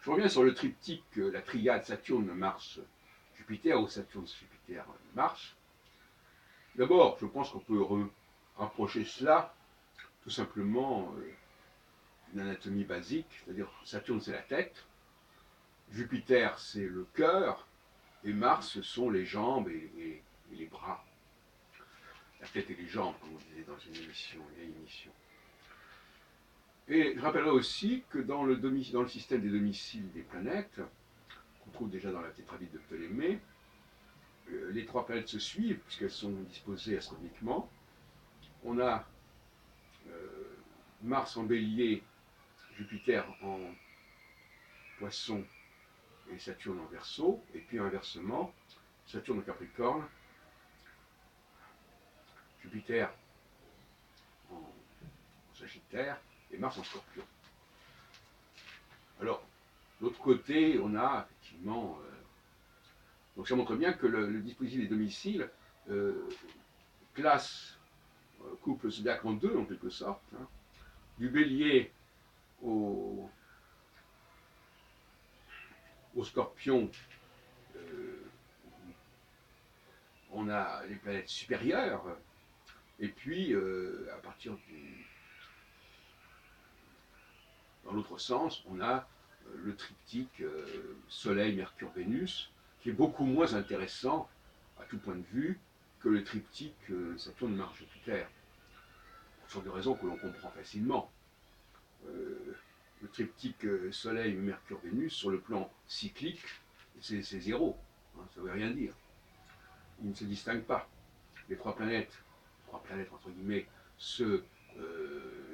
Je reviens sur le triptyque, la triade Saturne-Mars-Jupiter ou Saturne-Jupiter-Mars. D'abord, je pense qu'on peut rapprocher cela tout simplement d'une anatomie basique, c'est-à-dire Saturne c'est la tête, Jupiter c'est le cœur, et Mars ce sont les jambes et les bras. La tête et les jambes, comme on disait dans une émission, il y a une émission. Et je rappellerai aussi que dans le système des domiciles des planètes, qu'on trouve déjà dans la tétravite de Ptolémée, les trois planètes se suivent puisqu'elles sont disposées astronomiquement. On a Mars en bélier, Jupiter en poisson et Saturne en verseau, et puis inversement, Saturne en capricorne, Jupiter en sagittaire et Mars en scorpion. Alors, de l'autre côté, on a effectivement... donc ça montre bien que le dispositif des domiciles classe couple zodiaque en deux, en quelque sorte. Hein. Du bélier au scorpion, on a les planètes supérieures, et puis à partir dans l'autre sens, on a le triptyque Soleil, Mercure, Vénus, qui est beaucoup moins intéressant à tout point de vue que le triptyque Saturne, Mars, Jupiter, pour sorte de raisons que l'on comprend facilement. Le triptyque Soleil, Mercure, Vénus, sur le plan cyclique, c'est zéro, hein, ça ne veut rien dire. Il ne se distingue pas. Les trois planètes entre guillemets,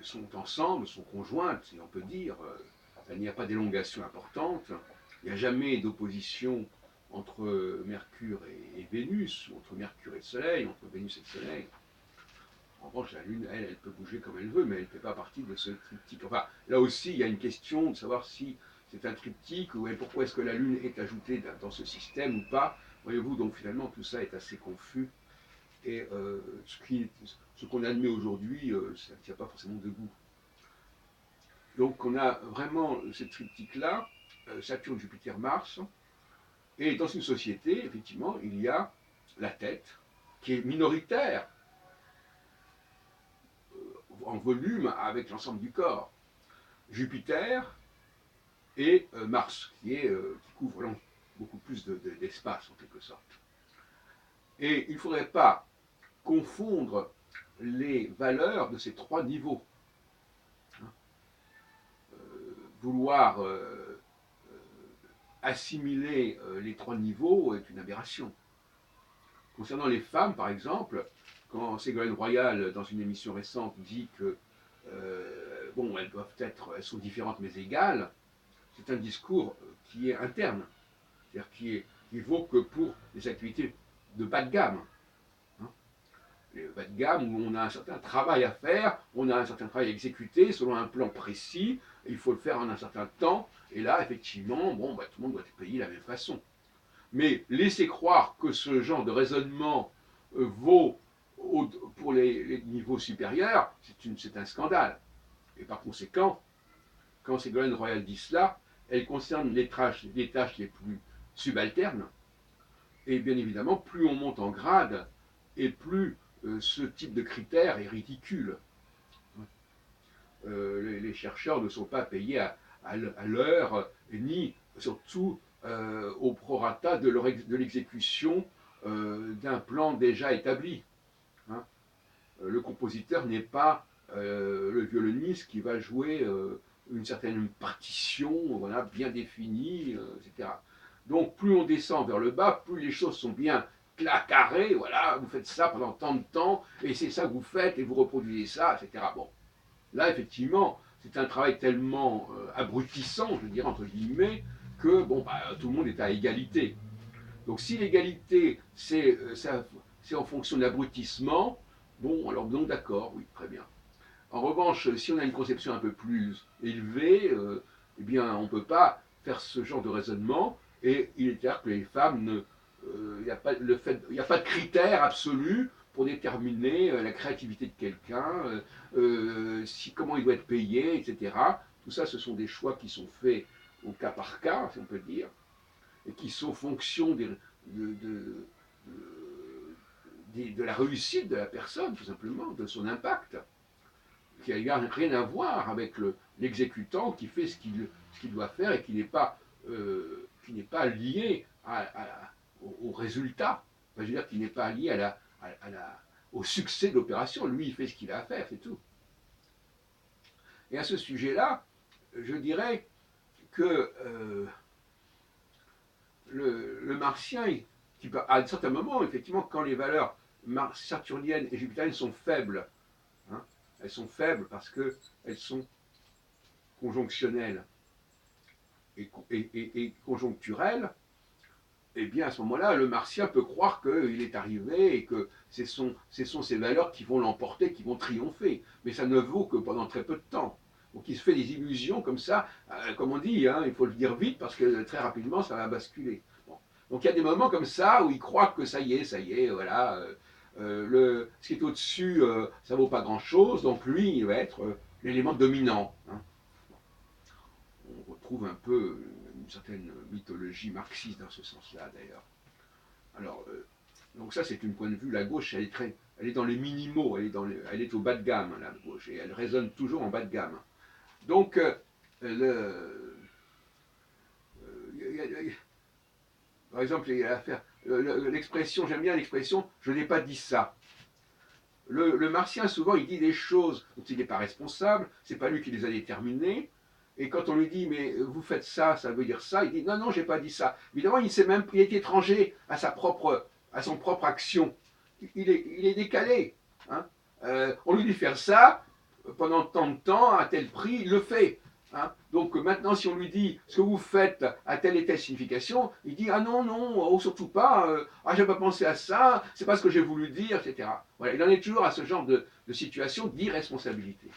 sont ensemble, sont conjointes, si on peut dire. Il n'y a pas d'élongation importante. Il n'y a jamais d'opposition entre Mercure et Vénus, ou entre Mercure et le Soleil, entre Vénus et le Soleil. En revanche, la Lune, elle peut bouger comme elle veut, mais elle ne fait pas partie de ce triptyque. Enfin, là aussi, il y a une question de savoir si c'est un triptyque, ou pourquoi est-ce que la Lune est ajoutée dans ce système ou pas. Voyez-vous, donc finalement, tout ça est assez confus. Et ce qu'on admet aujourd'hui, ça ne tient pas forcément debout. Donc on a vraiment cette triptyque-là, Saturne, Jupiter, Mars, et dans une société, effectivement, il y a la tête, qui est minoritaire en volume avec l'ensemble du corps, Jupiter et Mars, qui couvre beaucoup plus d'espace en quelque sorte. Et il ne faudrait pas confondre les valeurs de ces trois niveaux. Vouloir assimiler les trois niveaux est une aberration. Concernant les femmes, par exemple, quand Ségolène Royal, dans une émission récente, dit que bon, elles sont différentes mais égales, c'est un discours qui est interne, c'est-à-dire qui vaut que pour les activités de bas de gamme. Les bas de gamme où on a un certain travail à faire, on a un certain travail à exécuter selon un plan précis, il faut le faire en un certain temps, et là, effectivement, bon, tout le monde doit être payé de la même façon. Mais laisser croire que ce genre de raisonnement vaut pour les niveaux supérieurs, c'est un scandale. Et par conséquent, quand Ségolène Royal dit cela, elle concerne les tâches les plus subalternes, et bien évidemment, plus on monte en grade, et plus ce type de critère est ridicule. Les chercheurs ne sont pas payés à l'heure, ni surtout au prorata de l'exécution d'un plan déjà établi. Hein. Le compositeur n'est pas le violoniste qui va jouer une certaine partition voilà, bien définie, etc. Donc plus on descend vers le bas, plus les choses sont bien carrées, voilà, vous faites ça pendant tant de temps, et c'est ça que vous faites, et vous reproduisez ça, etc. Bon, là, effectivement, c'est un travail tellement abrutissant, je dirais, entre guillemets, que bon, tout le monde est à égalité. Donc si l'égalité, c'est en fonction de l'abrutissement, bon, alors donc d'accord, oui, très bien. En revanche, si on a une conception un peu plus élevée, eh bien, on ne peut pas faire ce genre de raisonnement, et il est clair que les femmes, il n'y a pas de critère absolu pour déterminer la créativité de quelqu'un, comment il doit être payé, etc. Tout ça, ce sont des choix qui sont faits au cas par cas, si on peut dire, et qui sont fonction de la réussite de la personne, tout simplement, de son impact, qui n'a rien à voir avec l'exécutant qui fait ce qu'il doit faire et qui n'est pas lié au résultat, enfin, je veux dire, qui n'est pas lié au succès de l'opération. Lui, il fait ce qu'il a à faire, c'est tout. Et à ce sujet-là, je dirais que le martien, à un certain moment, effectivement, quand les valeurs saturniennes et jupitériennes sont faibles, hein, elles sont faibles parce qu'elles sont conjonctionnelles et conjoncturelles, et bien à ce moment-là, le martien peut croire qu'il est arrivé et que ce sont ces valeurs qui vont l'emporter, qui vont triompher. Mais ça ne vaut que pendant très peu de temps. Donc il se fait des illusions comme ça, comme on dit, hein, il faut le dire vite parce que très rapidement ça va basculer. Bon. Donc il y a des moments comme ça où il croit que ça y est, voilà, ce qui est au-dessus, ça vaut pas grand-chose, donc lui, il va être l'élément dominant. Hein. On retrouve un peu une certaine mythologie marxiste dans ce sens-là, d'ailleurs. Alors, donc ça, c'est une point de vue. La gauche, elle est dans les minimaux, elle est au bas de gamme, la gauche, et elle résonne toujours en bas de gamme. Donc, par exemple, l'expression, j'aime bien l'expression, je n'ai pas dit ça. Le martien, souvent, il dit des choses dont il n'est pas responsable, c'est pas lui qui les a déterminées. Et quand on lui dit, mais vous faites ça, ça veut dire ça, il dit, non, non, j'ai pas dit ça. Évidemment, il est étranger à son propre action. Il est décalé. Hein. On lui dit faire ça, pendant tant de temps, à tel prix, il le fait. Hein. Donc maintenant, si on lui dit ce que vous faites a telle et telle signification, il dit ah non, non, oh, surtout pas, ah j'ai pas pensé à ça, c'est pas ce que j'ai voulu dire, etc. Voilà, il en est toujours à ce genre de situation d'irresponsabilité.